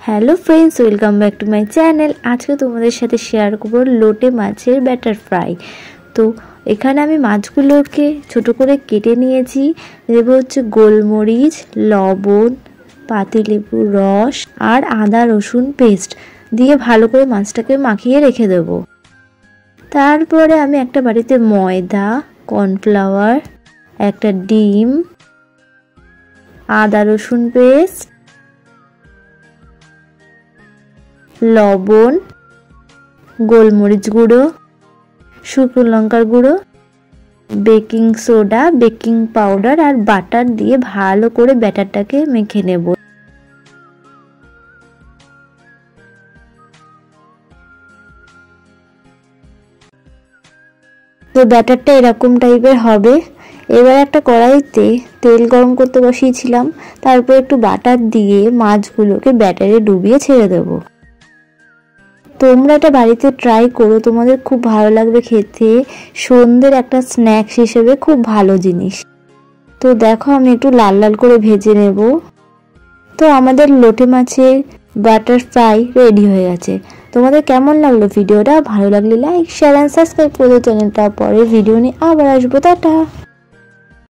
Hello friends, welcome back to my channel. আজকে তোমাদের সাথে শেয়ার করবো লোটে মাছের ব্যাটার ফ্রাই। তো এখানে আমি মাছগুলোকে ছোট করে কেটে নিয়েছি। দেবো হচ্ছে গোলমরিচ, লবণ, পাতিলেবুর রস আর আদা রসুন পেস্ট দিয়ে ভালো করে মাছটাকে মাখিয়ে রেখে দেব। তারপরে আমি একটা বাড়িতে ময়দা, কর্নফ্লাওয়ার, একটা ডিম, আদা রসুন পেস্ট, লবণ, গোলমরিচ গুঁড়ো, শুকনো লঙ্কার গুঁড়ো, বেকিং সোডা, বেকিং পাউডার আর বাটার দিয়ে ভালো করে ব্যাটারটাকে মেখে নেব। তো ব্যাটারটা এরকম টাইপের হবে। এবার একটা কড়াইতে তেল গরম করতে বসিয়েছিলাম, তারপর একটু বাটার দিয়ে মাছগুলোকে ব্যাটারে ডুবিয়ে ছেড়ে দেবো। তোমরা এটা বাড়িতে ট্রাই করো, তোমাদের খুব ভালো লাগবে খেতে। সন্ধ্যের একটা স্ন্যাক্স হিসেবে খুব ভালো জিনিস। তো দেখো আমি একটু লাল লাল করে ভেজে নেব। তো আমাদের লোটে মাছের বাটার ফ্রাই রেডি হয়ে গেছে। তোমাদের কেমন লাগলো ভিডিওটা? ভালো লাগলে লাইক, শেয়ার এন্ড সাবস্ক্রাইব করে চ্যানেলটা। পরের ভিডিও নিয়ে আবার আসবো। টাটা।